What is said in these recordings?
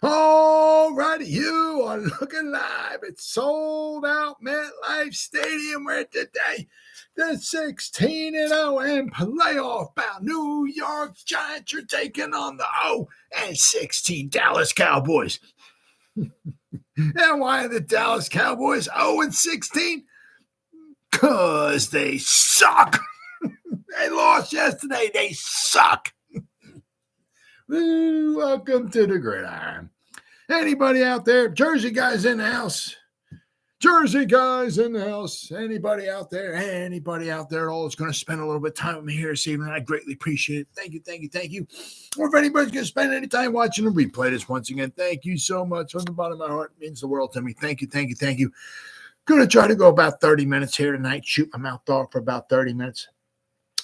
All righty, you are looking live at Sold Out MetLife Stadium, where today the 16-0 and playoff bound New York Giants are taking on the 0-16 Dallas Cowboys. And why are the Dallas Cowboys 0-16? Because they suck. They lost yesterday. They suck. Welcome to the Gridiron. Anybody out there? Jersey guys in the house. Jersey guys in the house. Anybody out there? Anybody out there at all is going to spend a little bit of time with me here this evening? I greatly appreciate it. Thank you, thank you, thank you. Or if anybody's going to spend any time watching the replay this once again, thank you so much from the bottom of my heart. It means the world to me. Thank you, thank you, thank you. Going to try to go about 30 minutes here tonight. Shoot my mouth off for about 30 minutes.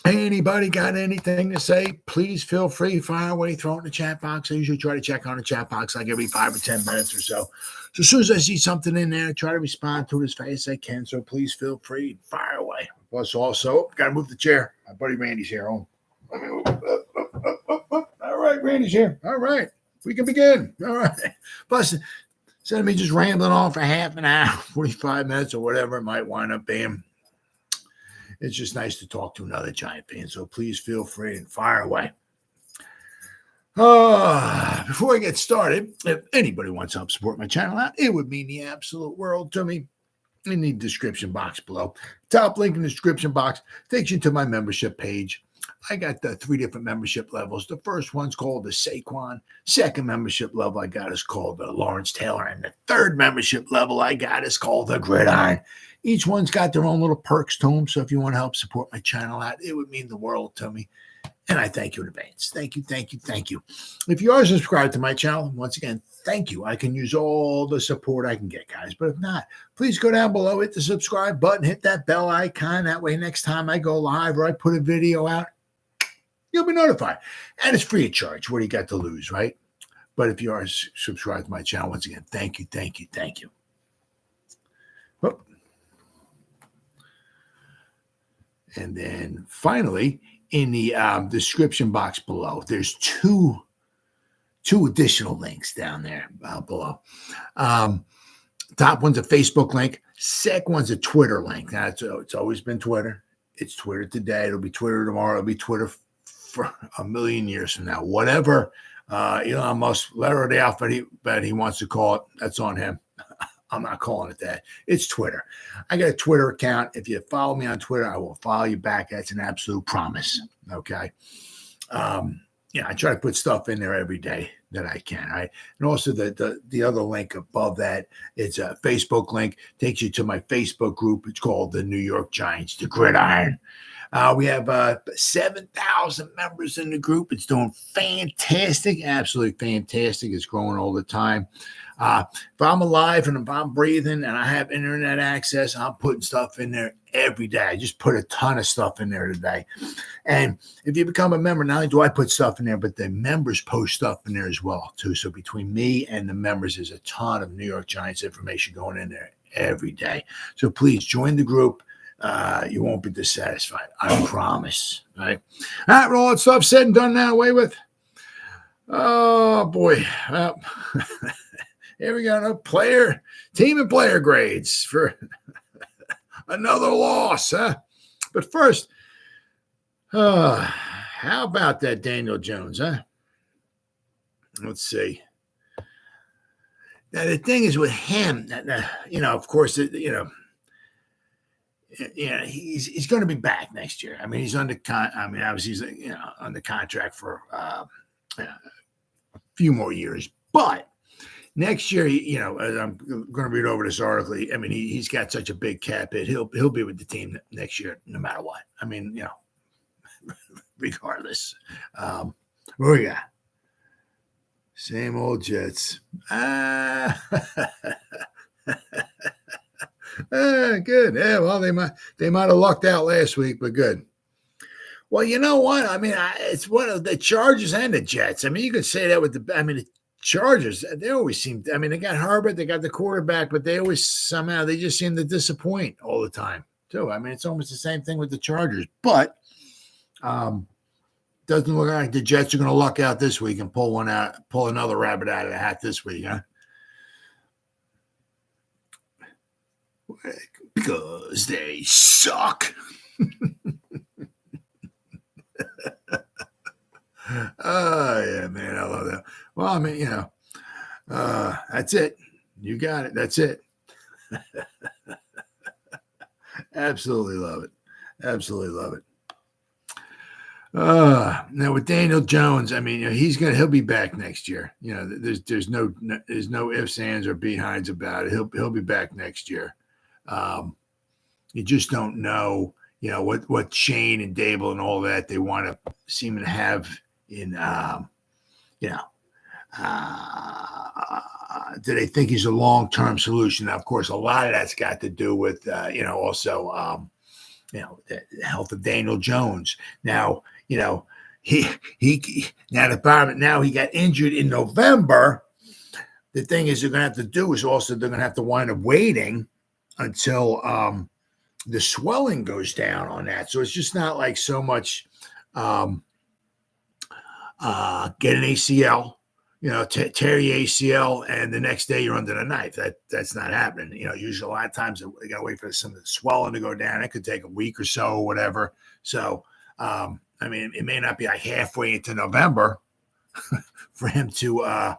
Anybody got anything to say? Please feel free, fire away, throw it in the chat box. I usually try to check on the chat box like every 5 or 10 minutes or so. So as soon as I see something in there, I try to respond to it as fast as I can. So please feel free, fire away. Plus also, got to move the chair. My buddy Randy's here. All right, Randy's here. All right, we can begin. All right. Plus, instead of me just rambling on for half an hour, 45 minutes or whatever it might wind up being, it's just nice to talk to another Giant fan, so please feel free and fire away. Before I get started, if anybody wants to help support my channel out, it would mean the absolute world to me. In the description box below, top link in the description box takes you to my membership page. I got the 3 different membership levels. The first one's called the Saquon. Second membership level I got is called the Lawrence Taylor. And the third membership level I got is called the Gridiron. Each one's got their own little perks to them. So if you want to help support my channel out, it would mean the world to me. And I thank you in advance. Thank you, thank you, thank you. If you are subscribed to my channel, once again, thank you. I can use all the support I can get, guys. But if not, please go down below, hit the subscribe button, hit that bell icon. That way, next time I go live or I put a video out, you'll be notified. And it's free of charge. What do you got to lose, right? But if you are subscribed to my channel, once again, thank you, thank you, thank you. Oh. And then finally, in the description box below, there's two additional links down there below. Top one's a Facebook link. Second one's a Twitter link. Now, it's always been Twitter. It's Twitter today. It'll be Twitter tomorrow. It'll be Twitter for a million years from now. Whatever Elon Musk letter of the alphabet he wants to call it, that's on him. I'm not calling it that. It's Twitter. I got a Twitter account. If you follow me on Twitter, I will follow you back. That's an absolute promise. Okay. I try to put stuff in there every day that I can. Right. And also the other link above that, it's a Facebook link, takes you to my Facebook group. It's called the New York Giants, the Gridiron. We have 7,000 members in the group. It's doing fantastic, absolutely fantastic. It's growing all the time. If I'm alive and if I'm breathing and I have internet access, I'm putting stuff in there every day. I just put a ton of stuff in there today. And if you become a member, not only do I put stuff in there, but the members post stuff in there as well, too. So between me and the members, there's a ton of New York Giants information going in there every day. So please join the group. You won't be dissatisfied. I promise. Right? All right, with all that stuff said and done now, away with. Oh, boy. Here we go. No team and player grades for another loss. But first, how about that Daniel Jones? Let's see. Now, the thing is with him, of course, he's going to be back next year. I mean, he's under obviously he's under contract for a few more years. But next year, as I'm going to read over this article, I mean, he's got such a big cap hit. He'll be with the team next year, no matter what. I mean, regardless. What we got? Same old Jets. Good. Yeah, well, they might have lucked out last week, but good. Well, you know what? I mean, it's one of the Chargers and the Jets. I mean, you could say that with the Chargers, they always seem, they got Herbert, they got the quarterback, but they always they just seem to disappoint all the time, too. I mean, it's almost the same thing with the Chargers. But doesn't look like the Jets are going to luck out this week and pull another rabbit out of the hat this week, huh? Because they suck. Oh, yeah, man. I love that. Well, I mean, that's it. You got it. That's it. Absolutely love it. Absolutely love it. Now with Daniel Jones, I mean, he'll be back next year. There's no ifs, ands, or behinds about it. He'll be back next year. You just don't know, what Shane and Dable and all that they want to seem to have in, do they think he's a long-term solution? Now, of course, a lot of that's got to do with, also, the health of Daniel Jones. Now, he got injured in November. The thing is, they're going to have to do is also they're going to have to wind up waiting until the swelling goes down on that. So it's just not like so much get an ACL, tear your ACL, and the next day you're under the knife. That's not happening. Usually a lot of times they got to wait for some of the swelling to go down. It could take a week or so or whatever. So, it may not be like halfway into November for him to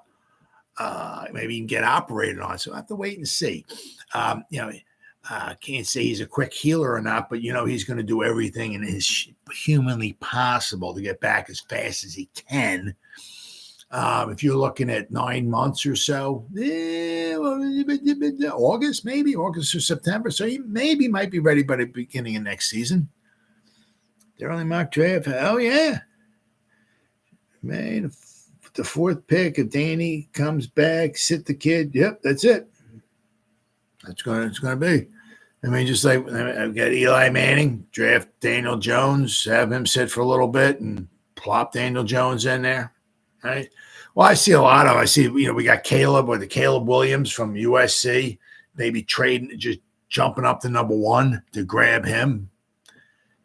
maybe even get operated on. So I have to wait and see. Can't say he's a quick healer or not, but he's going to do everything in his humanly possible to get back as fast as he can. If you're looking at 9 months or so, August or September, so he might be ready by the beginning of next season. They're only mock draft. Oh yeah, man. The 4th pick, if Danny comes back, sit the kid. Yep, that's it. It's going to be. Just like I've got Eli Manning, draft Daniel Jones, have him sit for a little bit and plop Daniel Jones in there, right? Well, I see we got Caleb Williams from USC, maybe just jumping up to number 1 to grab him.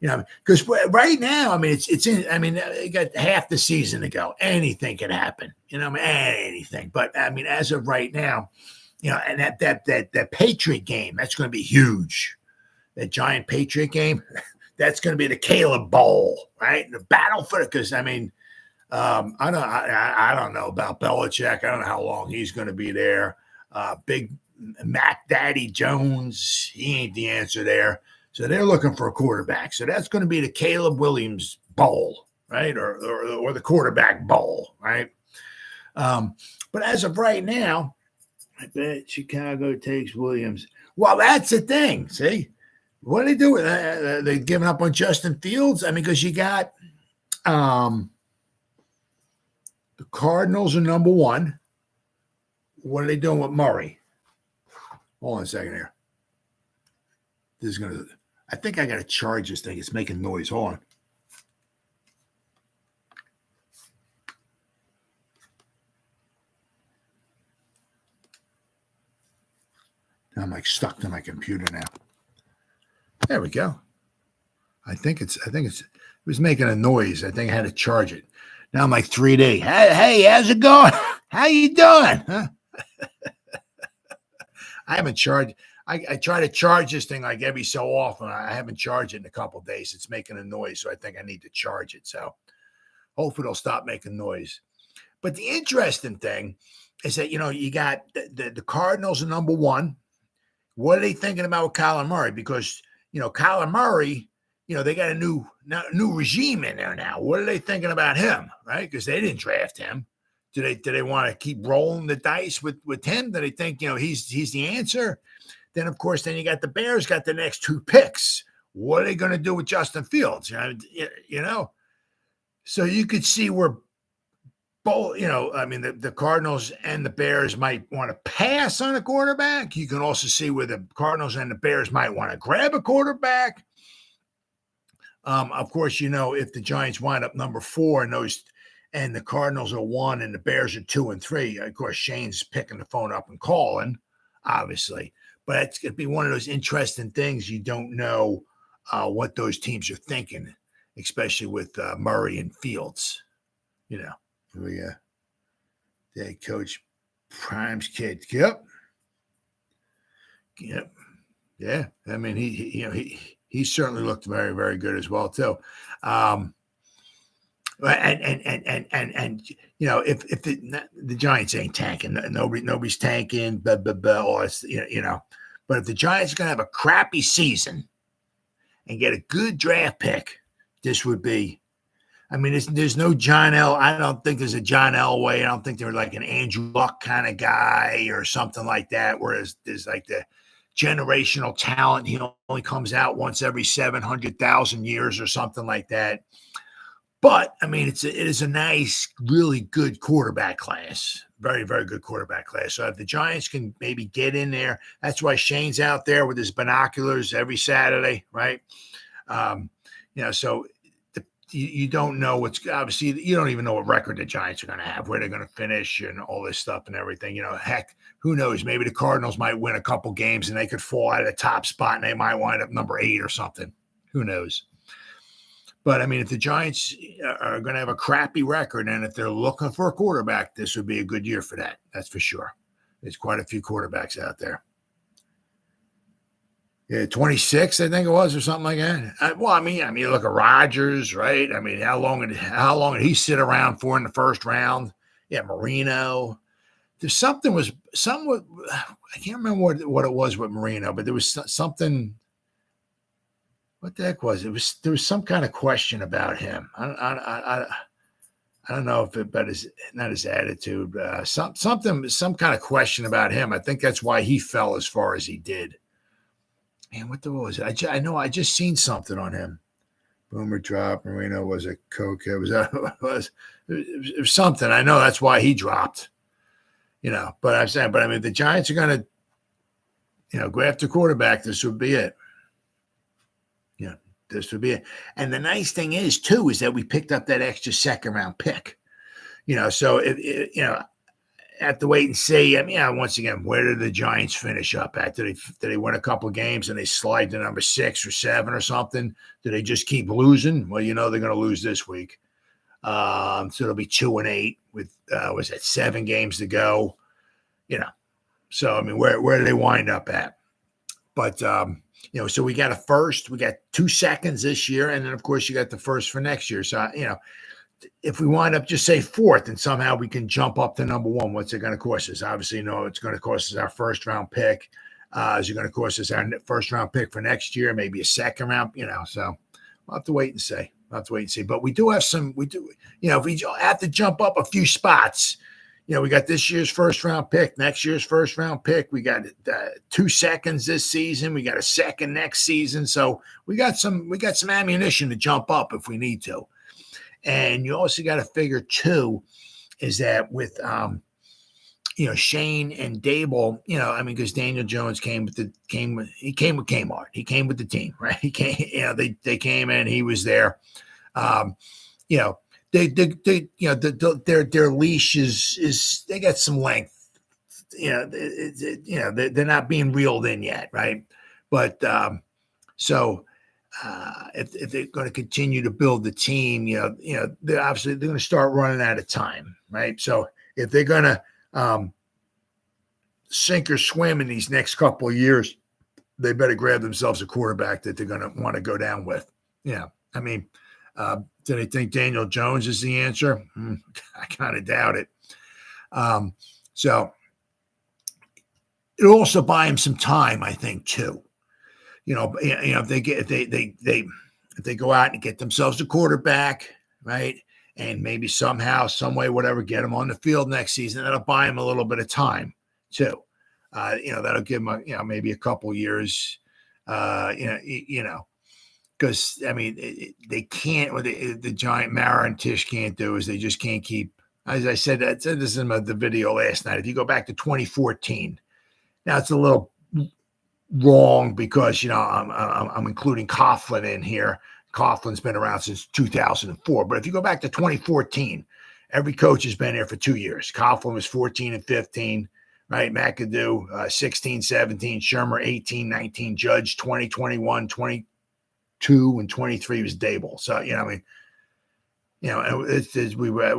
Because right now, you got half the season to go. Anything can happen, anything. But as of right now, and that Patriot game, that's going to be huge. That giant Patriot game, that's going to be the Caleb Bowl, right? The battle for it. Because I don't know about Belichick. I don't know how long he's going to be there. Big Mac Daddy Jones, he ain't the answer there. So they're looking for a quarterback. So that's going to be the Caleb Williams Bowl, right? Or the quarterback bowl, right? But as of right now, I bet Chicago takes Williams. Well, that's the thing. See, what do they do? They're giving up on Justin Fields. Because you got the Cardinals are number 1. What are they doing with Murray? Hold on a second here. I think I got to charge this thing. It's making noise. Hold on. I'm like stuck to my computer now. There we go. It was making a noise. I think I had to charge it. Now I'm like 3D. Hey, how's it going? How you doing? Huh? I haven't charged. I try to charge this thing like every so often. I haven't charged it in a couple of days. It's making a noise, so I think I need to charge it. So hopefully it'll stop making noise. But the interesting thing is that, you got the Cardinals are number 1. What are they thinking about with Kyler Murray? Because, Kyler Murray, they got a new regime in there now. What are they thinking about him, right? Because they didn't draft him. Do they want to keep rolling the dice with him? Do they think, he's the answer? Then, of course, you got the Bears got the next 2 picks. What are they going to do with Justin Fields? So you could see where both, the Cardinals and the Bears might want to pass on a quarterback. You can also see where the Cardinals and the Bears might want to grab a quarterback. Of course, if the Giants wind up number 4 and the Cardinals are 1 and the Bears are 2 and 3, of course, Shane's picking the phone up and calling, obviously. But it's going to be one of those interesting things. You don't know what those teams are thinking. especially with Murray and Fields. They coach Prime's kid. Yep. Yeah. I mean, he certainly looked very, very good as well too. And if the Giants ain't tanking, nobody's tanking, blah, blah, blah, all this, but if the Giants are going to have a crappy season and get a good draft pick, this would be, I mean, there's no John L. I don't think there's a John Elway. I don't think they're like an Andrew Luck kind of guy or something like that, whereas there's like the generational talent. He only comes out once every 700,000 years or something like that. But, I mean, it is a nice, really good quarterback class. Very, very good quarterback class. So if the Giants can maybe get in there, that's why Shane's out there with his binoculars every Saturday, right? So you don't know obviously, you don't even know what record the Giants are going to have, where they're going to finish and all this stuff and everything. Heck, who knows? Maybe the Cardinals might win a couple games and they could fall out of the top spot and they might wind up number 8 or something. Who knows? But, I mean, if the Giants are going to have a crappy record and if they're looking for a quarterback, this would be a good year for that. That's for sure. There's quite a few quarterbacks out there. Yeah, 26, I think it was, or something like that. I mean, you look at Rodgers, right? I mean, how long did he sit around for in the first round? Yeah, Marino. There's I can't remember what it was with Marino, but there was something. What the heck was it? There was some kind of question about him. I don't know if but not his attitude. Some kind of question about him. I think that's why he fell as far as he did. Man, what was it? I know I just seen something on him. Boomer drop. Marino was a coke. It was something. I know that's why he dropped. But I'm saying, I mean, the Giants are going to, go after quarterback. This would be it. This would be it. And the nice thing is, too, is that we picked up that extra second-round pick. So, have to wait and see. I mean, once again, where did the Giants finish up at? Did they win a couple of games and they slide to number 6 or 7 or something? Do they just keep losing? Well, they're going to lose this week. So it'll be 2-8 with, 7 games to go? So, I mean, where do they wind up at? But, so we got a first, we got 2 seconds this year, and then, of course, you got the first for next year. So, if we wind up just say 4th and somehow we can jump up to number 1, what's it going to cost us? Obviously, it's going to cost us our first-round pick. Is it going to cost us our first-round pick for next year, maybe a second round? So we'll have to wait and see. But we do have if we have to jump up a few spots, we got this year's first-round pick, next year's first-round pick. We got 2 seconds this season. We got a second next season. So we got some ammunition to jump up if we need to. And you also got to figure, too, is that with, Shane and Dable, because Daniel Jones came with Kmart. He came with the team, right? He came, they came in, he was there. Their leash is they got some length. They're not being reeled in yet, right? But if they're going to continue to build the team, they're obviously going to start running out of time, right? So if they're going to sink or swim in these next couple of years, they better grab themselves a quarterback that they're going to want to go down with. I mean, do they think Daniel Jones is the answer? I kind of doubt it. So it'll also buy him some time, I think, too. If they go out and get themselves a quarterback, right, and maybe somehow, some way, whatever, get them on the field next season, that'll buy them a little bit of time too. That'll give them, maybe a couple years. Because I mean, they can't. What the Giant Mara and Tish can't do is they just can't keep. As I said this in the video last night. If you go back to 2014, now it's a little wrong because I'm including Coughlin in here. Coughlin's been around since 2004, but if you go back to 2014, every coach has been here for 2 years. Coughlin was 14 and 15, right? McAdoo 16, 17, Shermer 18, 19, Judge 20, 21, 20, 22 and 23 was Dable. So, we were at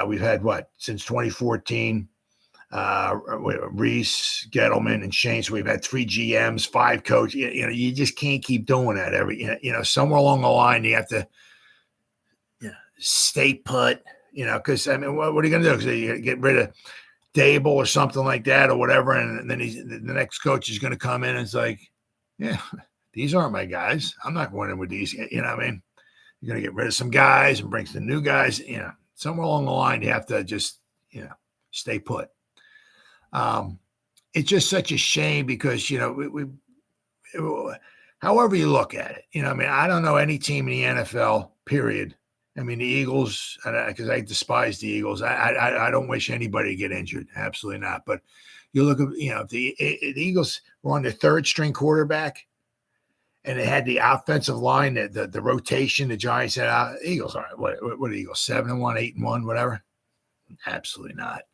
we've had since 2014, Reese, Gettleman, and Shane. So we've had 3 GMs, 5 coaches. You just can't keep doing that somewhere along the line, you have to stay put, because what are you going to do? Because you get rid of Dable or something like that or whatever. And then the next coach is going to come in and it's like, yeah, these aren't my guys. I'm not going in with these. You're going to get rid of some guys and bring some new guys. Somewhere along the line, you have to just, stay put. It's just such a shame because, however you look at it, I don't know any team in the NFL, period. The Eagles, because I despise the Eagles. I don't wish anybody to get injured. Absolutely not. But you look at, the Eagles were on their 3rd string quarterback. And they had the offensive line, the rotation. The Giants had Eagles. All right, what are Eagles? 7-1, 8-1, whatever. Absolutely not.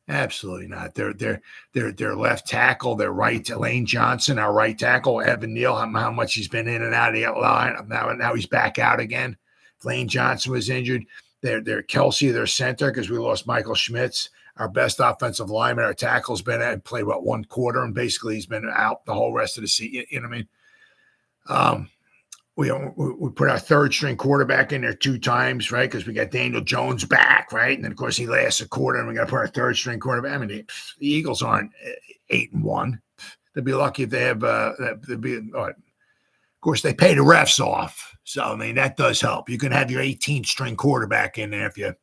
Absolutely not. Their left tackle, their right, Lane Johnson, our right tackle, Evan Neal. How much he's been in and out of the line. Now he's back out again. Lane Johnson was injured. They're Kelsey, their center, because we lost Michael Schmitz, our best offensive lineman. Our tackle's been at played 1 quarter, and basically he's been out the whole rest of the season. You know what I mean? We put our 3rd string quarterback in there 2 times, right? Because we got Daniel Jones back, right? And then of course he lasts a quarter, and we got to put our 3rd string quarterback. The Eagles aren't 8-1. They'd be lucky if they have. Of course, they pay the refs off, so that does help. You can have your 18th string quarterback in there if you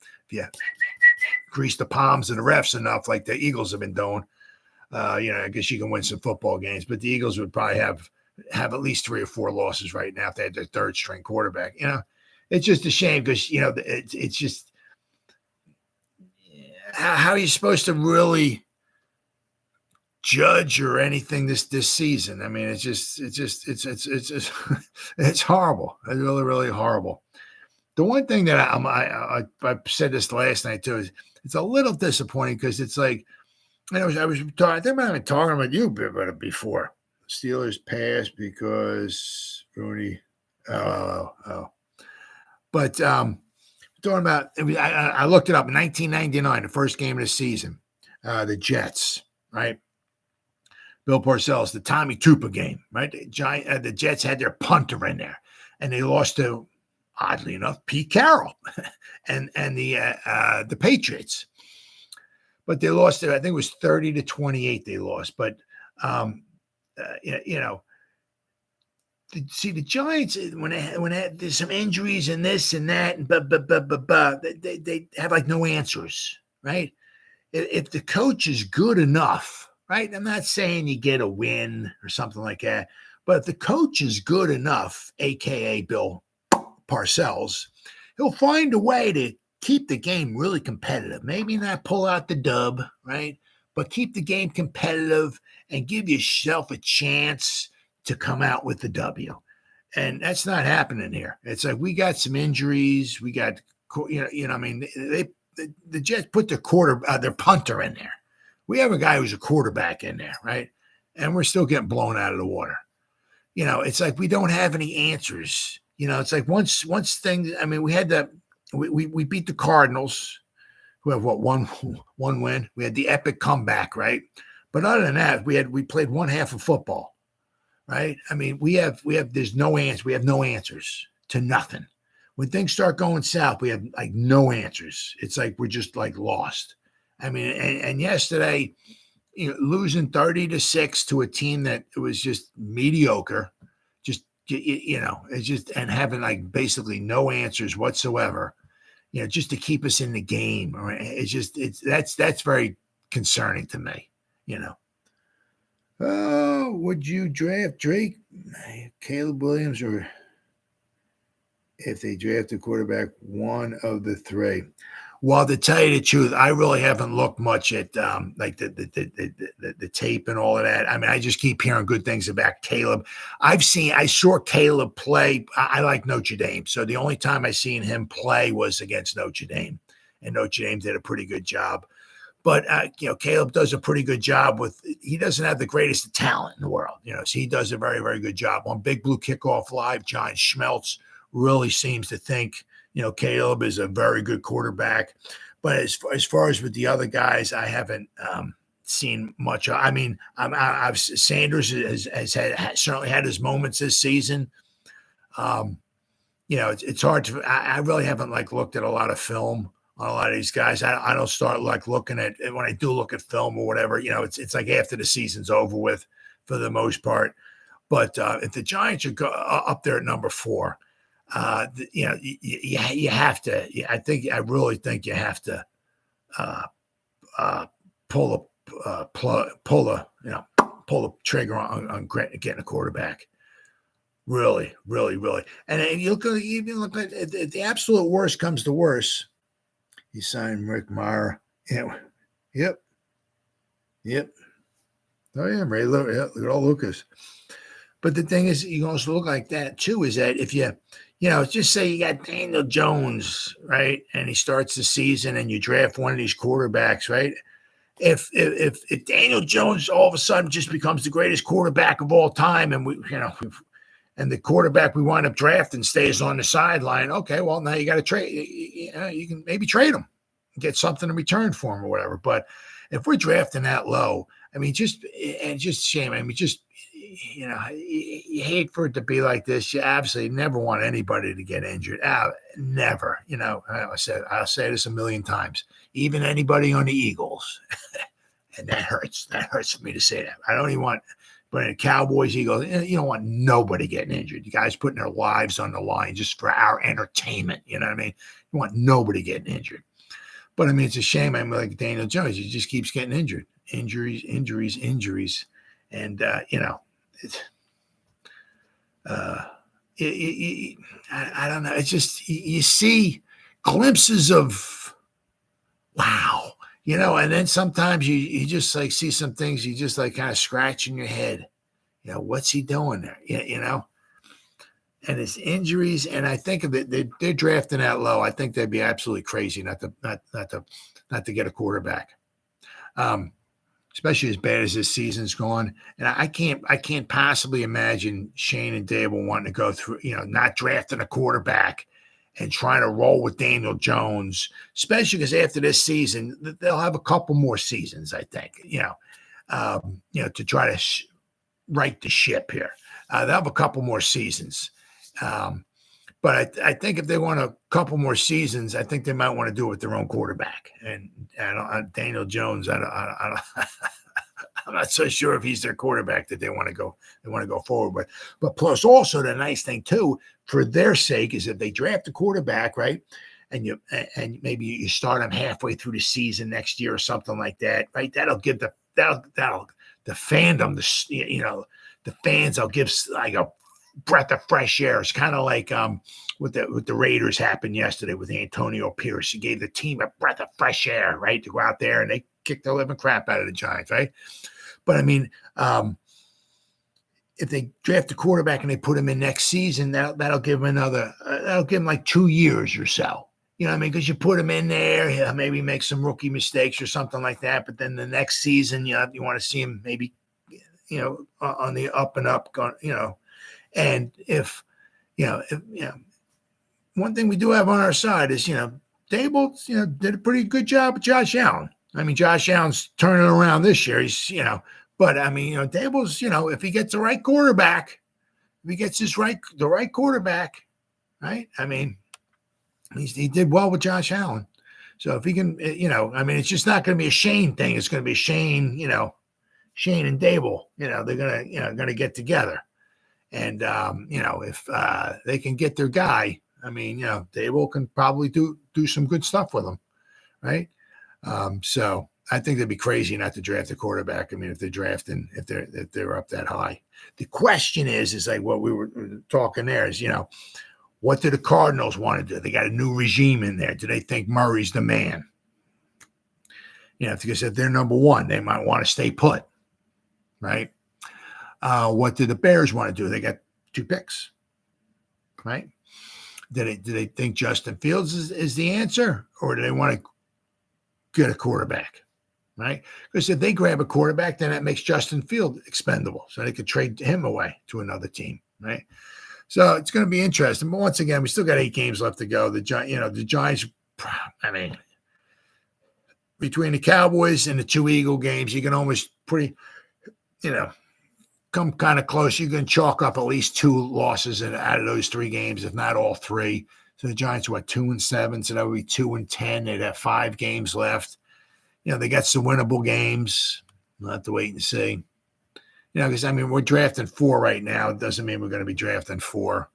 grease the palms of the refs enough, like the Eagles have been doing. I guess you can win some football games, but the Eagles would probably have at least 3 or 4 losses right now if they had their 3rd string quarterback. It's just a shame because, it's just how are you supposed to really judge or anything this season? It's horrible. It's really, really horrible. The one thing that I said this last night too is it's a little disappointing because it's like, I think I've been talking about you about it before. Steelers passed because Rooney. But talking about, I looked it up in 1999, the first game of the season, the Jets, right? Bill Parcells, the Tommy Tupa game, right? The Jets had their punter in there, and they lost to, oddly enough, Pete Carroll and the Patriots. But they lost it. I think it was 30-28. They lost, but. See the Giants when there's some injuries and this and that and they have no answers, right? If the coach is good enough, right? I'm not saying you get a win or something like that, but if the coach is good enough, aka Bill Parcells, he'll find a way to keep the game really competitive. Maybe not pull out the dub, right? But keep the game competitive and give yourself a chance to come out with the W. And that's not happening here. It's like we got some injuries. We got, the Jets put their punter in there. We have a guy who's a quarterback in there, right? And we're still getting blown out of the water. It's like we don't have any answers. It's like once things, we had we beat the Cardinals, who have one win. We had the epic comeback, right? But other than that, we played one half of football, right? There's no answer. We have no answers to nothing. When things start going south, we have no answers. It's like we're just lost. And yesterday, losing 30-6 to a team that was just mediocre, it's just and having basically no answers whatsoever. Just to keep us in the game. That's very concerning to me, Oh, would you draft Drake, Caleb Williams, or if they draft a quarterback, one of the 3? Well, to tell you the truth, I really haven't looked much at the tape and all of that. I just keep hearing good things about Caleb. I saw Caleb play. I like Notre Dame. So the only time I seen him play was against Notre Dame. And Notre Dame did a pretty good job. But Caleb does a pretty good job with. He doesn't have the greatest talent in the world, so he does a very, very good job on Big Blue Kickoff Live. John Schmeltz really seems to think Caleb is a very good quarterback. But as far as with the other guys, I haven't seen much. I mean, Sanders has certainly had his moments this season. It's hard to. I really haven't looked at a lot of film on a lot of these guys. I don't start looking at, when I do look at film or whatever. It's like after the season's over with for the most part. But if the Giants are up there at number 4, you have to. I really think you have to pull the trigger on getting a quarterback. Really, really, really. And you look at the absolute worst comes to worst. He signed Rick Mara. Yeah. Yep. Oh yeah, Ray. Look at all Lucas. But the thing is, you can also look like that too. Is that if you just say you got Daniel Jones, right, and he starts the season, and you draft one of these quarterbacks, right? If Daniel Jones all of a sudden just becomes the greatest quarterback of all time, and and the quarterback we wind up drafting stays on the sideline, okay, well, now you got to trade. You can maybe trade him, get something in return for him or whatever. But if we're drafting that low, I mean, just shame. I mean, you hate for it to be like this. You absolutely never want anybody to get injured. Never. I'll say this a million times. Even anybody on the Eagles, and that hurts. That hurts for me to say that. I don't even want. But in the Cowboys, Eagles, you don't want nobody getting injured. You guys putting their lives on the line just for our entertainment. You know what I mean? You want nobody getting injured. But I mean, it's a shame. I'm like Daniel Jones. He just keeps getting injured. Injuries. And, I don't know. It's just, you see glimpses of, wow. And then sometimes you just see some things, you just kind of scratching your head. What's he doing there? And his injuries. And I think they're drafting that low. I think they'd be absolutely crazy not to get a quarterback, especially as bad as this season's gone. And I can't possibly imagine Shane and Dable wanting to go through, not drafting a quarterback and trying to roll with Daniel Jones, especially because after this season, they'll have a couple more seasons, I think, to try to right the ship here. They'll have a couple more seasons. But I think if they want a couple more seasons, I think they might want to do it with their own quarterback. And Daniel Jones, I'm not so sure if he's their quarterback that they want to go forward with. But plus also the nice thing too, for their sake, is if they draft a quarterback, right? And maybe you start them halfway through the season next year or something like that, right? That'll give the fandom, the fans, will give like a breath of fresh air. It's kind of like what the Raiders happened yesterday with Antonio Pierce. He gave the team a breath of fresh air, right, to go out there, and they kicked the living crap out of the Giants, right? But I mean, if they draft a quarterback and they put him in next season, that'll give him that'll give him like 2 years or so. You know what I mean? Because you put him in there, he'll maybe make some rookie mistakes or something like that. But then the next season, you want to see him maybe, on the up and up, And if one thing we do have on our side is, Dable, did a pretty good job with Josh Allen. I mean, Josh Allen's turning around this year. He's, but I mean, Dable's, if he gets the right quarterback, if he gets the right quarterback, right? I mean, he did well with Josh Allen. So if he can, I mean, it's just not going to be a Shane thing. It's going to be Shane, Shane and Dable, they're going to get together. And, if they can get their guy, I mean, Dable can probably do some good stuff with them, right? So I think they'd be crazy not to draft a quarterback. I mean, if they're up that high. The question is like what we were talking there is, what do the Cardinals want to do? They got a new regime in there. Do they think Murray's the man? Because if they're number one, they might want to stay put, right? What do the Bears want to do? They got 2 picks, right? Do they think Justin Fields is the answer, or do they want to get a quarterback? right? Because if they grab a quarterback, then that makes Justin Field expendable, so they could trade him away to another team, right? So it's going to be interesting. But once again, we still got 8 games left to go. The Giants, I mean, between the Cowboys and the 2 Eagle games, you can almost come kind of close. You can chalk up at least 2 losses out of those 3 games, if not all 3. So the Giants were 2-7, so that would be 2-10. They'd have 5 games left. They got some winnable games. We'll have to wait and see. Because, we're drafting 4 right now. It doesn't mean we're going to be drafting 4.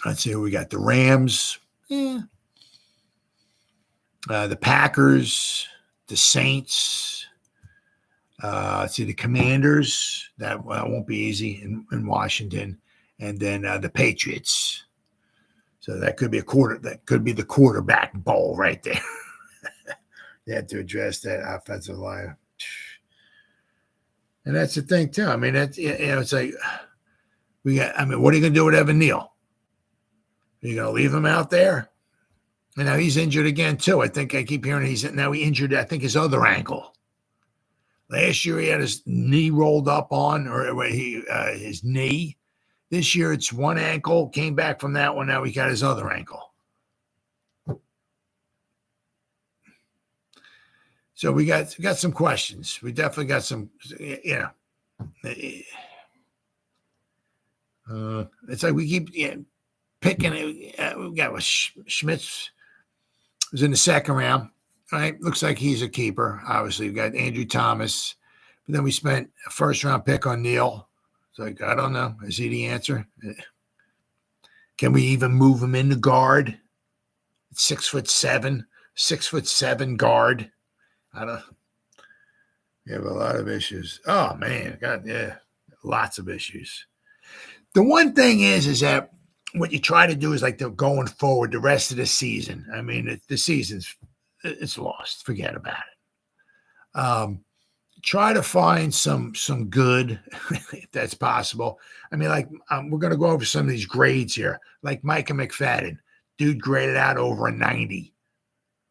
Let's see who we got. The Rams. The Packers. The Saints. Let's see, the Commanders. That won't be easy in Washington. And then the Patriots. So that could be that could be the quarterback bowl right there. They had to address that offensive line. And that's the thing too. It's like we got. What are you going to do with Evan Neal? Are you going to leave him out there? And now he's injured again too. I think I keep hearing he injured. I think his other ankle. Last year he had his knee rolled up on, or his knee. This year it's one ankle. Came back from that one. Now he got his other ankle. So we got some questions. We definitely got some, It's like we keep picking. We got Schmitz was in the second round, right? Looks like he's a keeper. Obviously, we got Andrew Thomas, but then we spent a first-round pick on Neal. It's like, I don't know. Is he the answer? Can we even move him into guard? 6'7", 6'7" guard. I don't. You have a lot of issues. Oh man, God, yeah, lots of issues. The one thing is that what you try to do is like going forward the rest of the season. The season's it's lost. Forget about it. Try to find some good, if that's possible. We're going to go over some of these grades here, like Micah McFadden, dude graded out over a 90,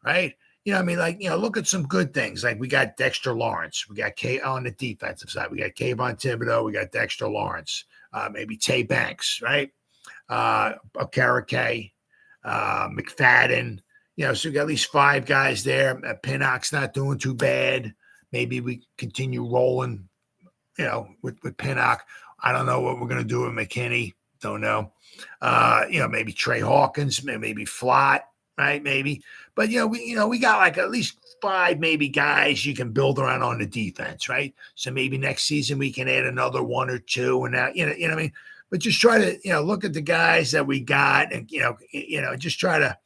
right? Look at some good things. Like we got Dexter Lawrence. We got on the defensive side. We got Kayvon Thibodeau. We got Dexter Lawrence. Maybe Tay Banks, right? Okereke, McFadden. So we got at least 5 guys there. Pinnock's not doing too bad. Maybe we continue rolling, with Pinnock. I don't know what we're going to do with McKinney. Don't know. Maybe Trey Hawkins, maybe Flott. Right, maybe, but we got like at least 5 maybe guys you can build around on the defense, right? So maybe next season we can add another 1 or 2, and now But just try to look at the guys that we got, and just try to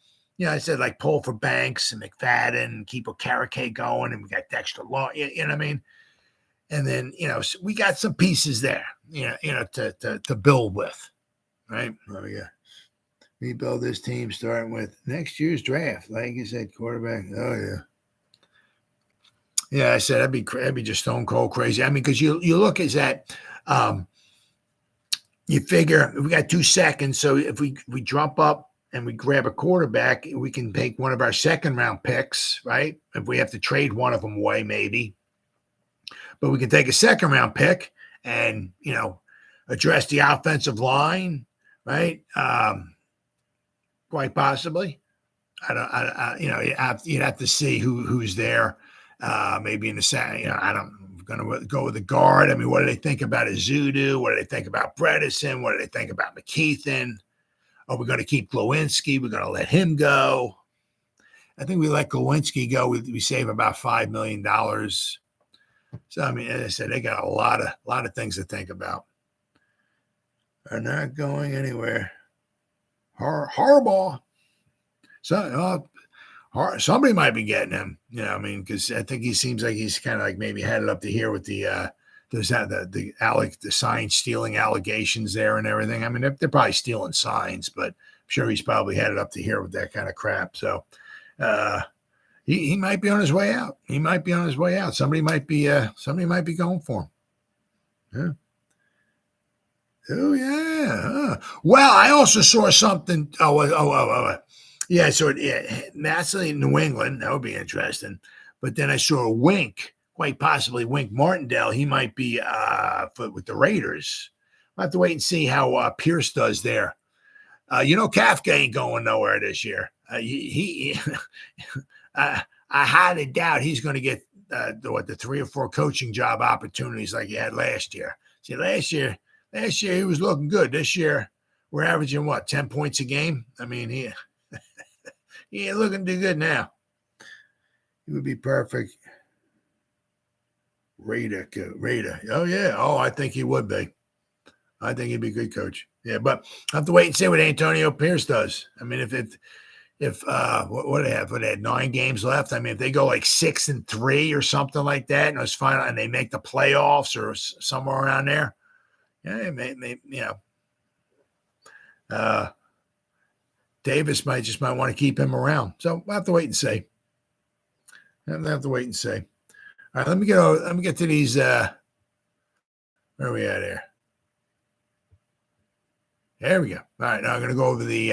I said like pull for Banks and McFadden, keep Okereke going, and we got Dexter Law, And then so we got some pieces there, to build with, right? What we got? Rebuild this team starting with next year's draft. Like you said, quarterback. Oh, yeah. Yeah, I said that'd be just stone cold crazy. Because you look at that, you figure we got 2 seconds. So if we jump up and we grab a quarterback, we can take one of our second-round picks, right? If we have to trade one of them away, maybe. But we can take a second-round pick and, address the offensive line, right? Quite possibly. You'd have to see who's there. Maybe in the second, I'm going to go with the guard. What do they think about Azudu? What do they think about Bredesen? What do they think about McKeithen? Are we going to keep Glowinski? We're going to let him go. I think we let Glowinski go. We save about $5 million. So, as I said, they got a lot of things to think about. They're not going anywhere. Harbaugh. So somebody might be getting him, because I think he seems like he's kind of like maybe headed up to here with the sign stealing allegations there and everything. They're probably stealing signs, but I'm sure he's probably headed up to here with that kind of crap. So he might be on his way out. Somebody might be going for him. Yeah. Oh, yeah. Well, I also saw something. Yeah, so massively in New England, that would be interesting. But then I saw a Wink, quite possibly Wink Martindale. He might be with the Raiders. We'll have to wait and see how Pierce does there. Kafka ain't going nowhere this year. I highly doubt he's going to get the 3 or 4 coaching job opportunities like he had last year. See, last year he was looking good. This year we're averaging 10 points a game. I mean, he ain't looking too good now. He would be perfect. Raider. Oh yeah. Oh, I think he would be. I think he'd be a good coach. Yeah, but I have to wait and see what Antonio Pierce does. I mean, if what they have? They had 9 games left. I mean, if they go like 6-3 or something like that, and it's final, and they make the playoffs or somewhere around there, yeah, Davis might want to keep him around. So we'll have to wait and see. All right, let me get to these. Where are we at here? There we go. All right, now I'm going to go over the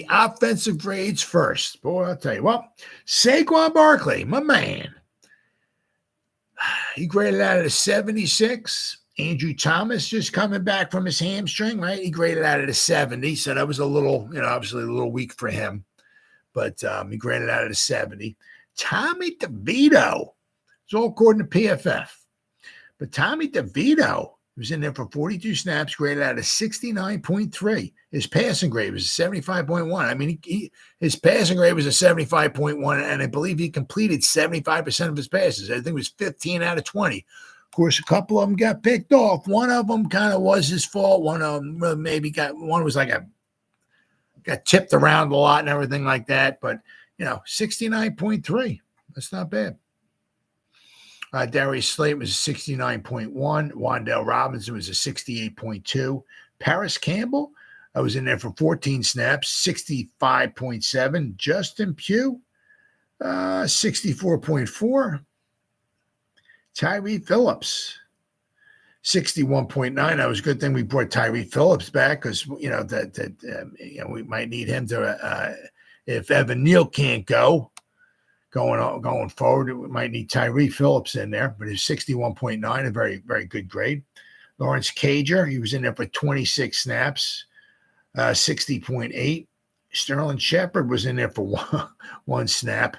offensive grades first. Boy, I'll tell you what. Saquon Barkley, my man. He graded out at a 76. Andrew Thomas just coming back from his hamstring, right? He graded out at a 70. So that was a little, obviously a little weak for him. But he graded out at a 70. Tommy DeVito. It's all according to PFF. But Tommy DeVito was in there for 42 snaps, graded out at 69.3. His passing grade was 75.1. I mean, his passing grade was a 75.1, and I believe he completed 75% of his passes. I think it was 15 out of 20. Of course, a couple of them got picked off. One of them kind of was his fault. One of them one was got tipped around a lot and everything like that. But, 69.3. That's not bad. Darius Slayton was a 69.1. Wan'Dale Robinson was a 68.2. Paris Campbell was in there for 14 snaps, 65.7. Justin Pugh, 64.4. Tyree Phillips, 61.9. That was a good thing we brought Tyree Phillips back because, we might need him to, if Evan Neal can't go. Going forward, we might need Tyree Phillips in there, but his 61.9, a very, very good grade. Lawrence Cager, he was in there for 26 snaps, 60.8. Sterling Shepard was in there for one snap,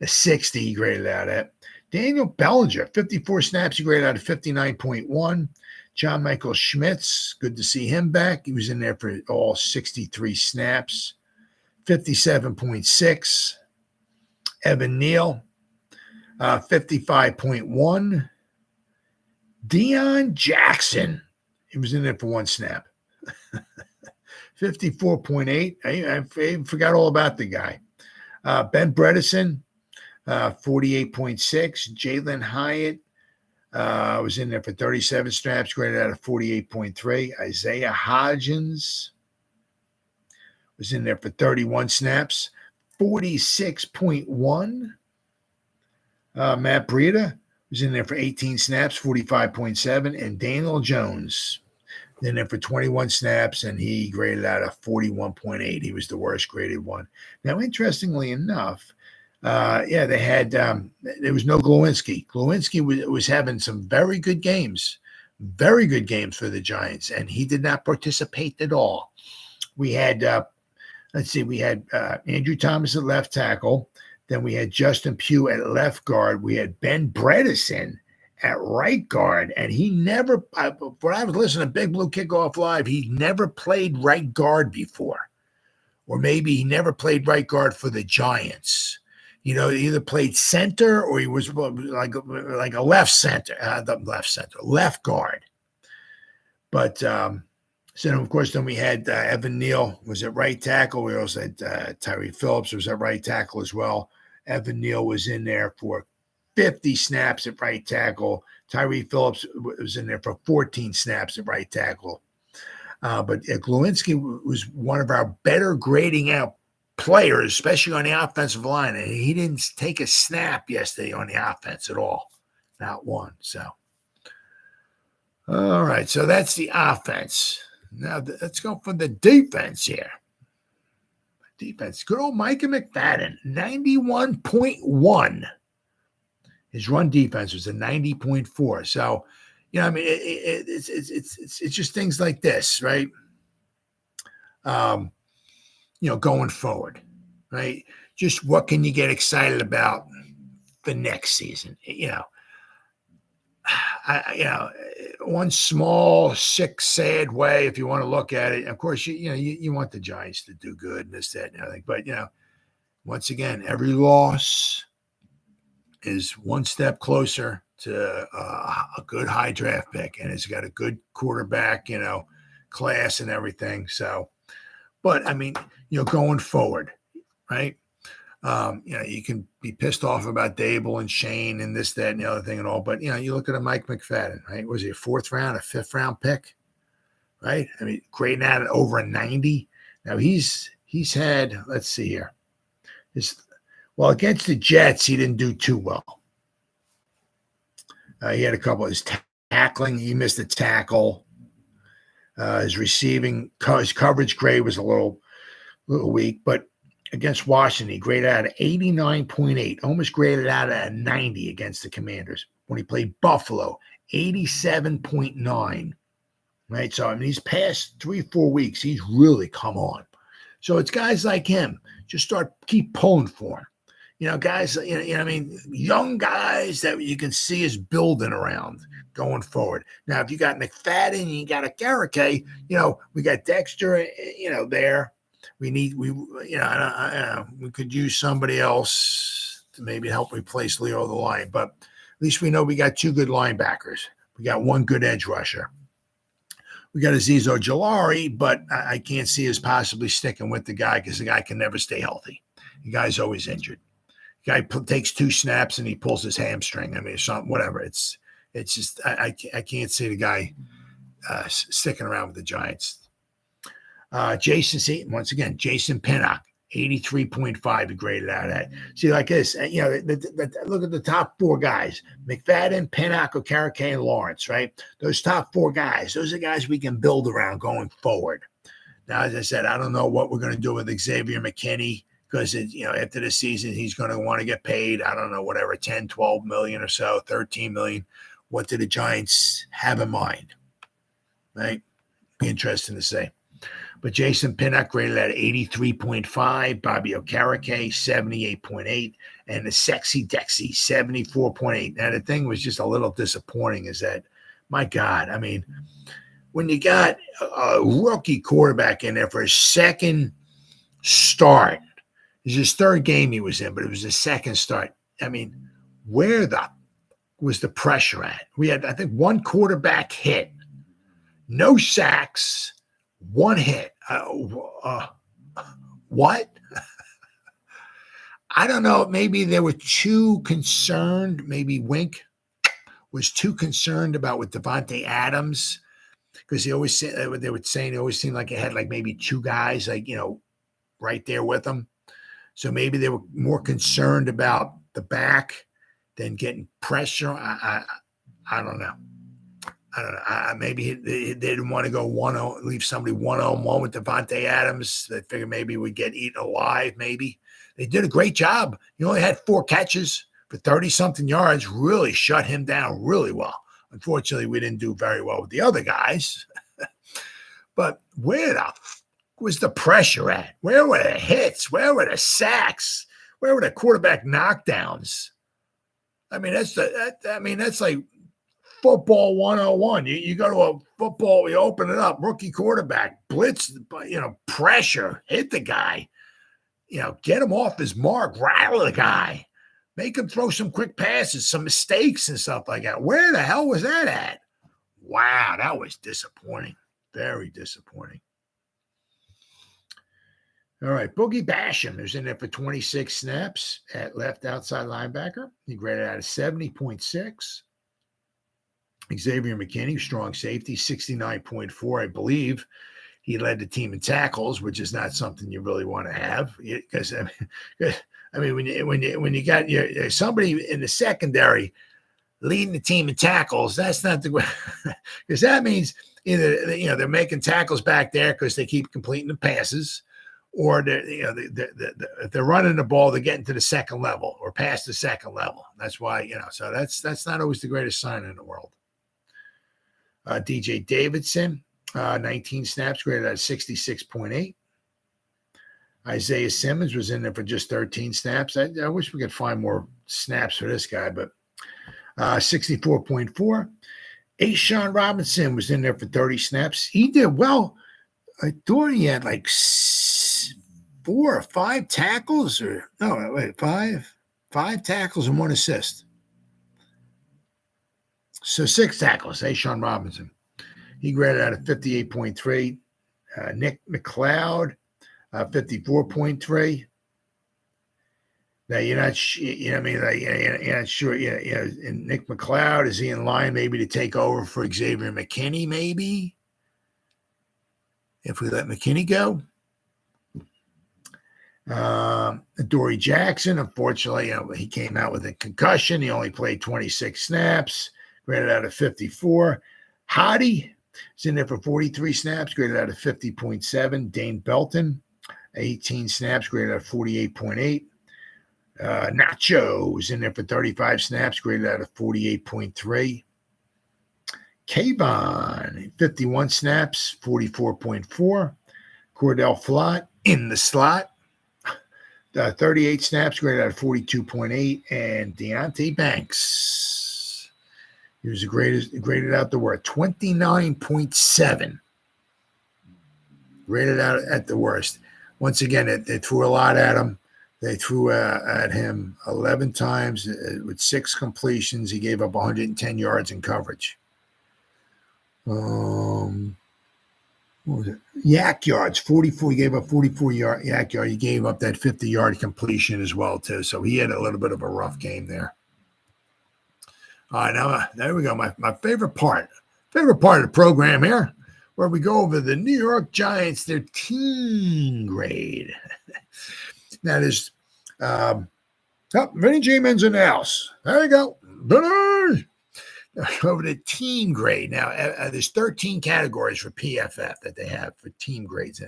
a 60 he graded out at. Daniel Bellinger, 54 snaps, he graded out at 59.1. John Michael Schmitz, good to see him back. He was in there for all 63 snaps, 57.6. Evan Neal, 55.1. Deion Jackson, he was in there for one snap, 54.8. I forgot all about the guy. Ben Bredesen, 48.6. Jalen Hyatt was in there for 37 snaps, graded out of 48.3. Isaiah Hodgins was in there for 31 snaps, 46.1. Matt Breida was in there for 18 snaps, 45.7. And Daniel Jones in there for 21 snaps, and he graded out a 41.8. He was the worst graded one. Now, interestingly enough, they had there was no Glowinski. Glowinski was having some very good games for the Giants, and he did not participate at all. We had we had Andrew Thomas at left tackle. Then we had Justin Pugh at left guard. We had Ben Bredesen at right guard. And he never, when I was listening to Big Blue Kickoff Live, he never played right guard before. Or maybe he never played right guard for the Giants. He either played center or he was like a left guard. But so, of course, then we had Evan Neal was at right tackle. We also had Tyree Phillips was at right tackle as well. Evan Neal was in there for 50 snaps at right tackle. Tyree Phillips was in there for 14 snaps at right tackle. But Glowinski was one of our better grading out players, especially on the offensive line. And he didn't take a snap yesterday on the offense at all. Not one. So, all right. So that's the offense. Now, let's go for the defense here. defense. Good old Micah McFadden, 91.1. His run defense was a 90.4. So, you know, I mean, it's just things like this, right? You know, going forward, right? Just what can you get excited about the next season? You know, one small, sick, sad way, if you want to look at it. Of course, you want the Giants to do good and this, that, and everything. But, you know, once again, every loss is one step closer to a good high draft pick, and it's got a good quarterback, you know, class and everything. So, but I mean, you know, going forward, right? You know, you can be pissed off about Dable and Shane and this, that, and the other thing and all, but you know, you look at a Mike McFadden, right? Was he a 4th round, a 5th round pick, right? I mean, grading out at over a 90. Now he's had, let's see here, well, against the Jets, he didn't do too well. He had a couple of his tackling. He missed a tackle. His receiving, his coverage grade was a little weak, but against Washington, he graded out at 89.8, almost graded out at a 90 against the Commanders. When he played Buffalo, 87.9, right? So, I mean, these past 3-4 weeks, he's really come on. So it's guys like him. Just keep pulling for him. You know, guys, you know, I mean, young guys that you can see is building around going forward. Now, if you got McFadden and you got a Garrett, you know, we got Dexter, you know, there. We could use somebody else to maybe help replace Leo the Lion, but at least we know we got 2 good linebackers. We got 1 good edge rusher. We got Azeez Ojulari, but I can't see us possibly sticking with the guy because the guy can never stay healthy. The guy's always injured. Guy takes 2 snaps and he pulls his hamstring. I mean, it's something, whatever. It's just I can't see the guy sticking around with the Giants. Jason Pinnock, 83.5 he graded out at. See, like this, you know, look at the top 4 guys: McFadden, Pinnock, Okereke, and Lawrence. Right, those top 4 guys. Those are guys we can build around going forward. Now, as I said, I don't know what we're going to do with Xavier McKinney. Because, you know, after the season, he's going to want to get paid, I don't know, whatever, 10, 12 million or so, 13 million. What do the Giants have in mind? Right? Be interesting to say. But Jason Pinnock graded at 83.5, Bobby Okereke, 78.8, and the Sexy Dexy, 74.8. Now, the thing was just a little disappointing is that, my God, I mean, when you got a rookie quarterback in there for his second start, it was his 3rd game he was in, but it was his 2nd start. I mean, where was the pressure at? We had, I think, 1 quarterback hit, no sacks, 1 hit. What? I don't know. Maybe they were too concerned. Maybe Wink was too concerned about with Devontae Adams because they were saying it always seemed like it had like maybe 2 guys, like, you know, right there with them. So maybe they were more concerned about the back than getting pressure. I don't know. Maybe they didn't want to go leave somebody 1-on-1 with Devontae Adams. They figured maybe we'd get eaten alive. Maybe they did a great job. He only had 4 catches for 30-something yards. Really shut him down really well. Unfortunately, we didn't do very well with the other guys. But where the was the pressure at? Where were the hits? Where were the sacks? Where were the quarterback knockdowns? I mean, that's like football 101. You go to a football, you open it up, rookie quarterback, blitz, you know, pressure, hit the guy, you know, get him off his mark, rattle the guy, make him throw some quick passes, some mistakes and stuff like that. Where the hell was that at? Wow, that was disappointing. Very disappointing. All right, Boogie Basham is in there for 26 snaps at left outside linebacker. He graded out of 70.6. Xavier McKinney, strong safety, 69.4. I believe he led the team in tackles, which is not something you really want to have. Because I mean, when you got somebody in the secondary leading the team in tackles, that's not the because that means either they're making tackles back there because they keep completing the passes, or if they're running the ball, they're getting to the second level or past the second level. That's why, so that's not always the greatest sign in the world. DJ Davidson, 19 snaps, graded at 66.8. Isaiah Simmons was in there for just 13 snaps. I wish we could find more snaps for this guy, but 64.4. A'Shawn Robinson was in there for 30 snaps. He did well. I thought he had like 4 or 5 tackles, five tackles and 1 assist. So 6 tackles, A'Shawn Robinson. He graded out at 58.3. Nick McLeod, 54.3. Now you're not, you're not sure. And Nick McLeod, is he in line maybe to take over for Xavier McKinney? Maybe if we let McKinney go. Adoree Jackson, unfortunately, he came out with a concussion. He only played 26 snaps, graded out of 54. Hottie is in there for 43 snaps, graded out of 50.7. Dane Belton, 18 snaps, graded out of 48.8. Nacho was in there for 35 snaps, graded out of 48.3. Kayvon, 51 snaps, 44.4. Cordell Flott in the slot, 38 snaps, graded out of 42.8. And Deonte Banks, he was the greatest, graded out the worst, 29.7. Graded out at the worst. Once again, they threw a lot at him. They threw at him 11 times with 6 completions. He gave up 110 yards in coverage. What was it? Yak yards, 44. He gave up 44 yak yard. He gave up that 50-yard completion as well, too. So he had a little bit of a rough game there. All right, now there we go. My favorite part of the program here, where we go over the New York Giants, their team grade. Now there's Vinny J. Men's in the house. There you go. Vinny! Over the team grade. Now, there's 13 categories for PFF that they have for team grades.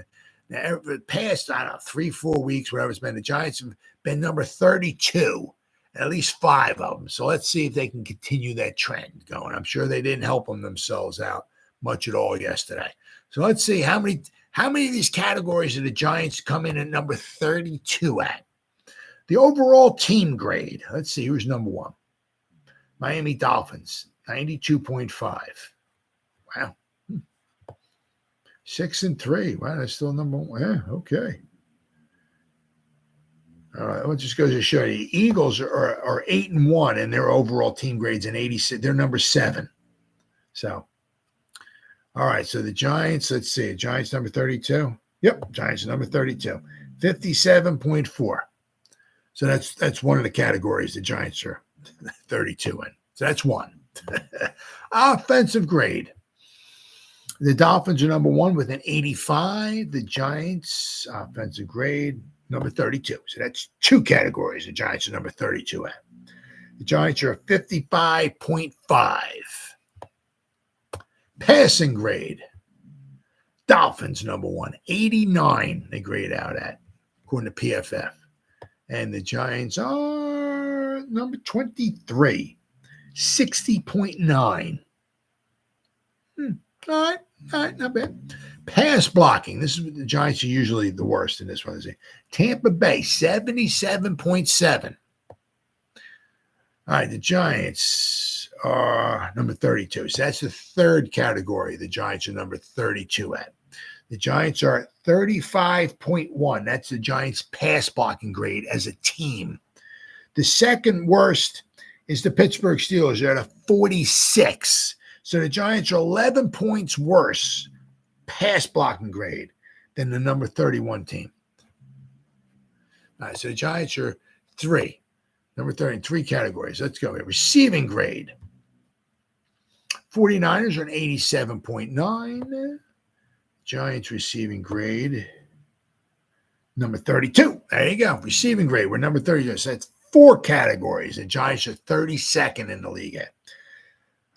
Now, over the past, 3-4 weeks, whatever it's been, the Giants have been number 32, at least 5 of them. So let's see if they can continue that trend going. I'm sure they didn't help themselves out much at all yesterday. So let's see how many of these categories do the Giants come in at number 32 at. The overall team grade. Let's see who's number 1. Miami Dolphins, 92.5. Wow. 6-3. Wow, that's still number 1. Yeah, okay. All right, well, just goes to show you. Eagles are 8-1, and their overall team grade's an 86. They're number 7. So, all right, so the Giants, let's see. Giants number 32. Yep, Giants number 32. 57.4. So that's one of the categories the Giants are 32 in. So that's one. Offensive grade. The Dolphins are number 1 with an 85. The Giants, offensive grade, number 32. So that's 2 categories the Giants are number 32 at. The Giants are 55.5. Passing grade. Dolphins number 1, 89 they grade out at, according to PFF. And the Giants are number 23, 60.9. All right, not bad. Pass blocking. This is the Giants are usually the worst in this one. Tampa Bay, 77.7. All right, the Giants are number 32. So that's the 3rd category. The Giants are number 32 at. The Giants are at 35.1. That's the Giants' pass blocking grade as a team. The 2nd worst is the Pittsburgh Steelers. They're at a 46. So the Giants are 11 points worse pass blocking grade than the number 31 team. All right, so the Giants are 3. Number 30 in 3 categories. Let's go. Receiving grade. 49ers are an 87.9. Giants receiving grade. Number 32. There you go. Receiving grade. We're number 32. So that's 4 categories. The Giants are 32nd in the league at.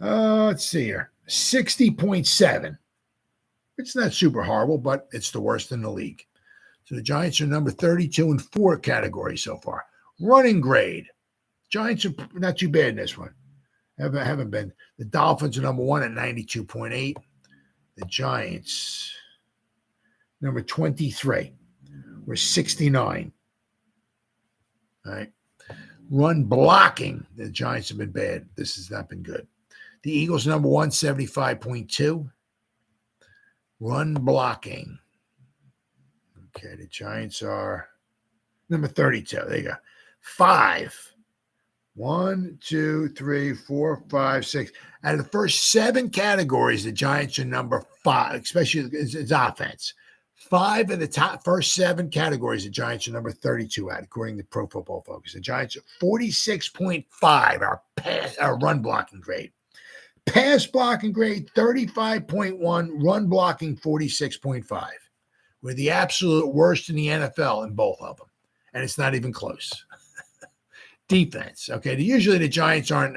Let's see here. 60.7. It's not super horrible, but it's the worst in the league. So the Giants are number 32 in 4 categories so far. Running grade. Giants are not too bad in this one. Haven't been. The Dolphins are number 1 at 92.8. The Giants, number 23. We're 69. All right. Run blocking. The Giants have been bad. This has not been good. The Eagles, number 1, 75.2. Run blocking. Okay, the Giants are number 32. There you go. 5. 1, 2, 3, 4, 5, 6. Out of the first 7 categories, the Giants are number 5, especially it's offense. 5 of the first 7 categories, the Giants are number 32 at, according to Pro Football Focus. The Giants are 46.5, our run blocking grade. Pass blocking grade, 35.1. Run blocking, 46.5. We're the absolute worst in the NFL in both of them. And it's not even close. Defense. Okay. Usually the Giants aren't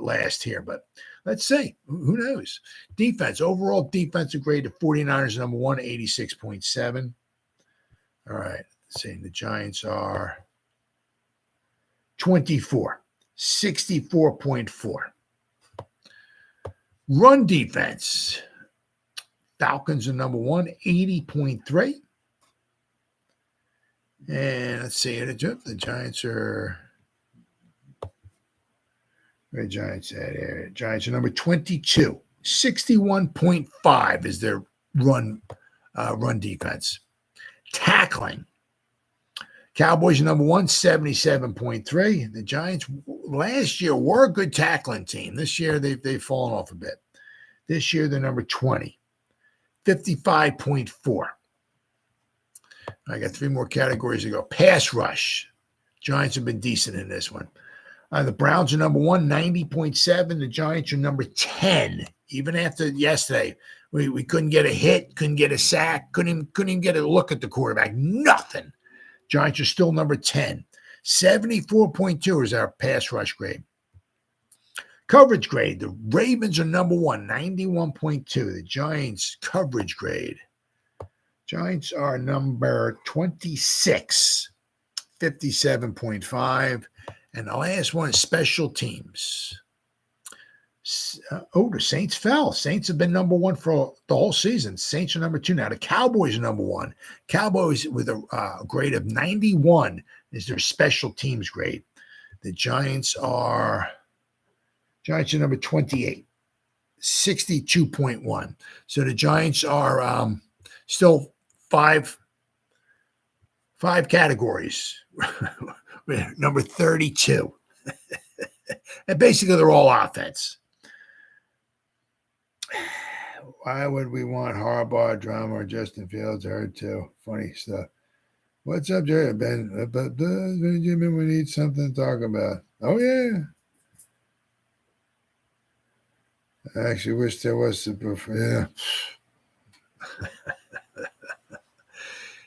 last here, but let's see. Who knows? Defense. Overall defensive grade, the 49ers number 1, 86.7. All right. Let's see. The Giants are 24, 64.4. Run defense. Falcons are number 1, 80.3. And let's see. The Giants are. Where the Giants at here? Giants are number 22. 61.5 is their run defense. Tackling. Cowboys are number 1, 77.3. The Giants last year were a good tackling team. This year they've fallen off a bit. This year they're number 20. 55.4. I got 3 more categories to go. Pass rush. Giants have been decent in this one. The Browns are number 1, 90.7. The Giants are number 10. Even after yesterday, we couldn't get a hit, couldn't get a sack, couldn't even get a look at the quarterback. Nothing. Giants are still number 10. 74.2 is our pass rush grade. Coverage grade. The Ravens are number 1, 91.2. The Giants coverage grade. Giants are number 26, 57.5. And the last one is special teams. The Saints fell. Saints have been number 1 for the whole season. Saints are number 2 now. The Cowboys are number 1. Cowboys with a grade of 91 is their special teams grade. The Giants are number 28, 62.1. So the Giants are still 5 categories. Number 32. And basically they're all offense. Why would we want Harbaugh, drama, or Justin Fields? I heard too. Funny stuff. What's up, Jerry? Ben, but Jimmy, we need something to talk about. Oh, yeah. I actually wish there was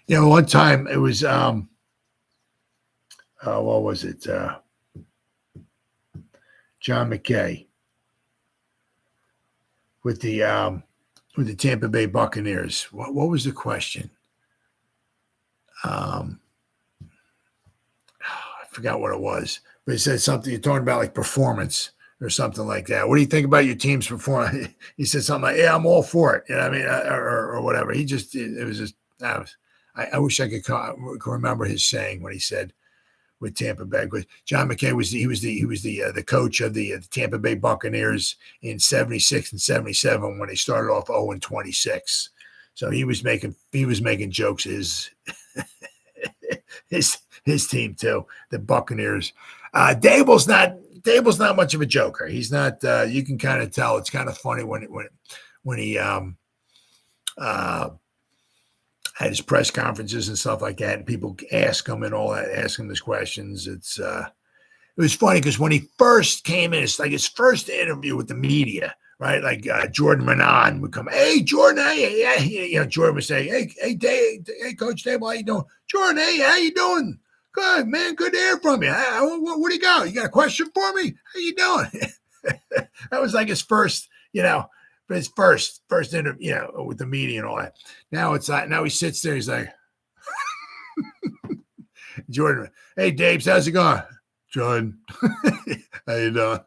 yeah. One time it was what was it? John McKay with the Tampa Bay Buccaneers. What was the question? I forgot what it was, but he said something. You're talking about like performance or something like that. What do you think about your team's performance? He said something like, "Yeah, I'm all for it." You know what I mean, or whatever. It was just. I wish I could remember his saying what he said with Tampa Bay. Because John McKay was the coach of the Tampa Bay Buccaneers in 76 and 77 when they started off 0-26. So he was making jokes his team too, the Buccaneers. Dable's not much of a joker. He's not. You can kind of tell. It's kind of funny when he had his press conferences and stuff like that, and people ask him and all that, ask him these questions. It was funny because when he first came in, it's like his first interview with the media, right? Like Jordan Manon would come, "Hey, Jordan, hey, Jordan would say, hey, Dave, hey, Coach Dable, how you doing? Jordan, hey, how you doing? Good, man, good to hear from you. What do you got? You got a question for me? How you doing?" That was like his first, but his first interview, with the media and all that. Now it's like, now he sits there, he's like, Jordan, hey, Dave, how's it going? Jordan, how you doing?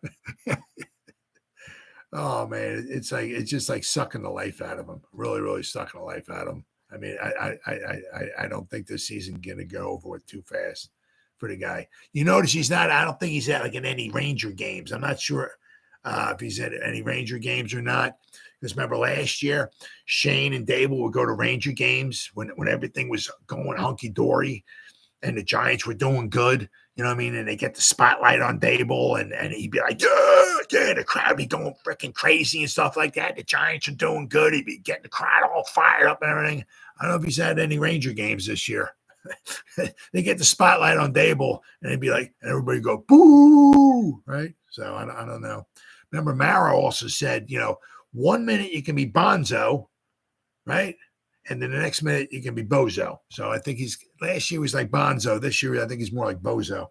Oh man, it's just like sucking the life out of him. Really, really sucking the life out of him. I mean, I don't think this season gonna go over with too fast for the guy. You notice he's not. I don't think he's at like in any Ranger games. I'm not sure if he's at any Ranger games or not. Because remember last year, Shane and Dable would go to Ranger games when everything was going hunky dory, and the Giants were doing good. You know what I mean? And they get the spotlight on Dable, and he'd be like, yeah, the crowd be going freaking crazy and stuff like that. The Giants are doing good. He'd be getting the crowd all fired up and everything. I don't know if he's had any Ranger games this year. They get the spotlight on Dable, and it'd be like, and everybody go, boo, right? So I don't know. Remember, Mara also said, 1 minute you can be Bonzo, right? And then the next minute you can be Bozo. So I think last year he was like Bonzo. This year I think he's more like Bozo.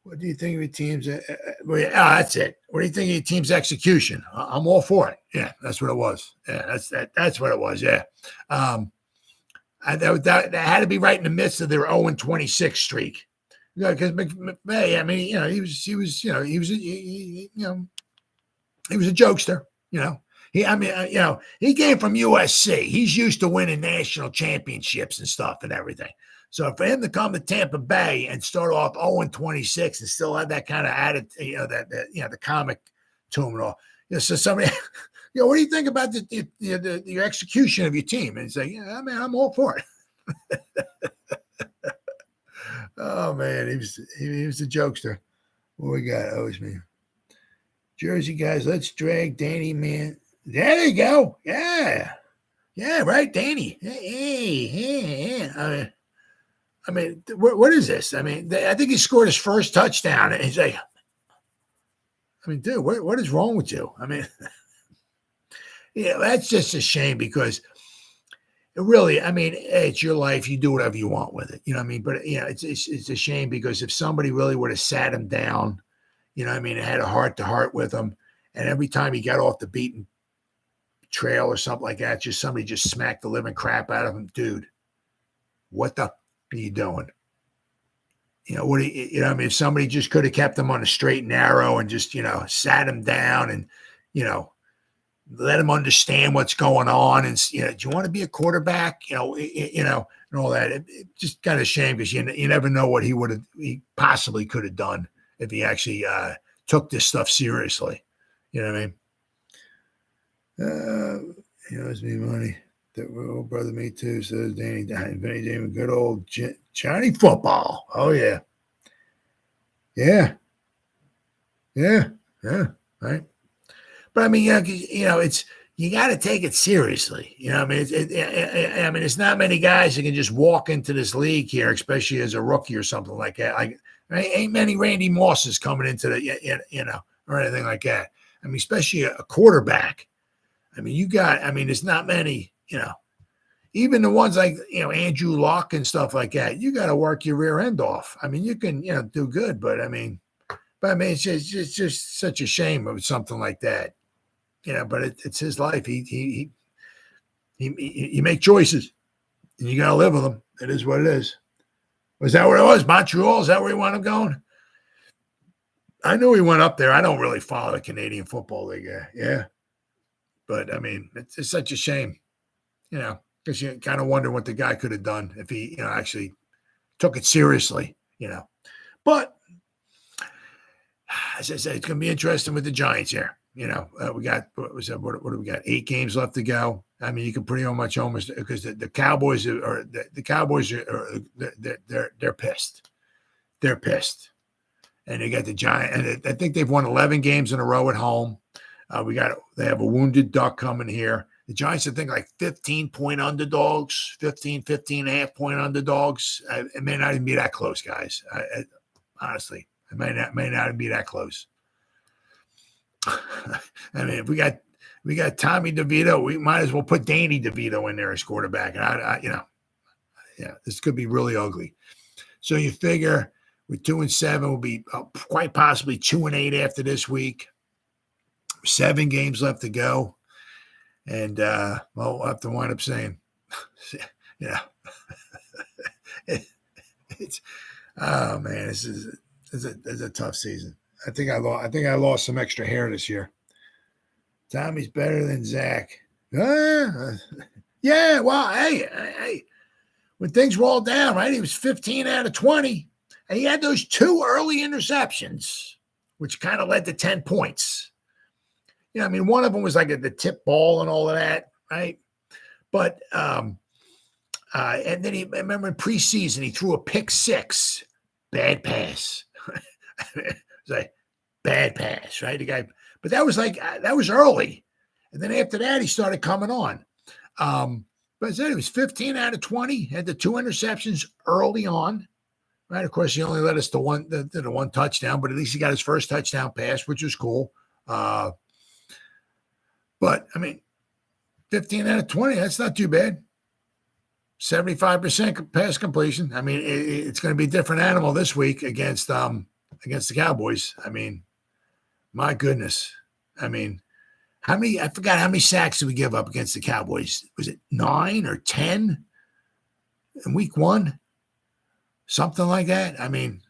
What do you think of your team's? That's it. What do you think of your team's execution? I'm all for it. Yeah, that's what it was. Yeah, that's what it was. Yeah, that had to be right in the midst of their 0-26 streak. Because McVay, I mean, he was a jokester. He came from USC. He's used to winning national championships and stuff and everything. So for him to come to Tampa Bay and start off 0-26 and still have that kind of attitude, the comic to him and all. So somebody, what do you think about the execution of your team? And he's like, yeah, I mean, I'm all for it. Oh man, he was a jokester. What we got? Oh, it's me. Jersey guys, let's drag Danny, man. There you go. Yeah. Yeah, right, Danny. Hey. I mean, what is this? I mean, I think he scored his first touchdown. And he's like, I mean, dude, what is wrong with you? I mean, that's just a shame because it really, I mean, hey, it's your life. You do whatever you want with it. You know what I mean? But, it's a shame because if somebody really would have sat him down, you know what I mean, and had a heart-to-heart with him, and every time he got off the beaten trail or something like that, somebody just smacked the living crap out of him. Dude, what the are you doing? What do you, I mean, if somebody just could have kept him on a straight and narrow and just, sat him down and, let him understand what's going on. And, do you want to be a quarterback? And all that. It just kind of shame because you never know what he possibly could have done if he actually took this stuff seriously. You know what I mean? He owes me money. That old brother, me too, says Danny. Vinny Damon, good old Johnny football. Oh, yeah. Yeah. Right. But I mean, it's you got to take it seriously. I mean, it's not many guys that can just walk into this league here, especially as a rookie or something like that. Like, ain't many Randy Mosses coming into or anything like that. I mean, especially a quarterback. I mean, there's not many. Even the ones like, Andrew Luck and stuff like that, you got to work your rear end off. I mean, you can, do good, but it's just such a shame of something like that, but it's his life. He make choices and you got to live with them. It is what it is. Was that where it was? Montreal? Is that where he wound up going? I knew he went up there. I don't really follow the Canadian Football League. Yeah. But I mean, it's such a shame, because you kind of wonder what the guy could have done if he, actually took it seriously, But as I said, it's going to be interesting with the Giants here. We got what do we got? 8 games left to go. I mean, you can pretty much almost because the Cowboys are they're pissed. They're pissed, and they got the Giants, and I think they've won 11 games in a row at home. They have a wounded duck coming here. The Giants, I think, like 15-point underdogs, 15 and a half point underdogs. It may not even be that close, guys. Honestly, it may not even be that close. I mean, if we got Tommy DeVito, we might as well put Danny DeVito in there as quarterback. And this could be really ugly. So you figure with 2-7, we'll be quite possibly 2-8 after this week. 7 games left to go. And we'll have to wind up saying, It's oh man, this is a tough season. I think I lost some extra hair this year. Tommy's better than Zach. Yeah, well, hey, when things rolled down, right? He was 15 out of 20, and he had those 2 early interceptions, which kind of led to 10 points. You know, I mean, one of them was like the tip ball and all of that, right? But and then I remember in preseason, he threw a pick 6, bad pass. It was like bad pass, right? The guy, but that was early, and then after that, he started coming on. But I said he was 15 out of 20, had the 2 interceptions early on, right? Of course, he only led us to the one touchdown, but at least he got his first touchdown pass, which was cool. But I mean, 15 out of 20, that's not too bad. 75% pass completion. I mean, it's going to be a different animal this week against the Cowboys. I mean, my goodness. I mean, I forgot how many sacks did we give up against the Cowboys? Was it 9 or 10 in week 1? Something like that. I mean,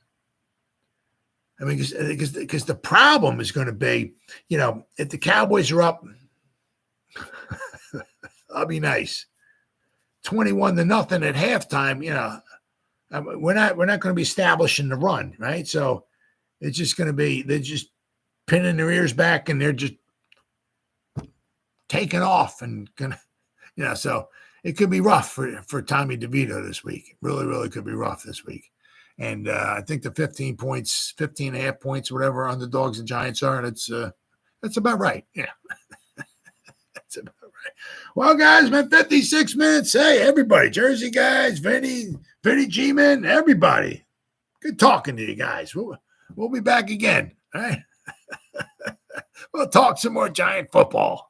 because the problem is going to be, you know, if the Cowboys are up, I'll be nice. 21-0 at halftime, you know, we're not going to be establishing the run, right? So it's just going to be, they're just pinning their ears back and they're just taking off and gonna, you know, so it could be rough for Tommy DeVito this week. Really, really could be rough this week. And I think the 15 and a half points, whatever underdogs and Giants are, that's about right. Yeah. That's about right. Well, guys, man, 56 minutes. Hey, everybody, Jersey guys, Vinny G-Man, everybody. Good talking to you guys. We'll be back again. All right. We'll talk some more Giant football.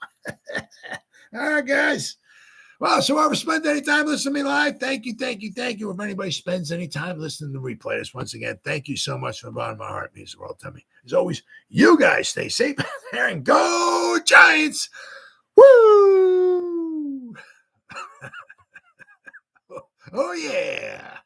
All right, guys. Well, so whoever spent any time listening to me live, thank you. If anybody spends any time listening to replay this, once again, thank you so much from the bottom of my heart. It means the world to me. As always, you guys stay safe out there and go Giants. Woo! Oh, yeah.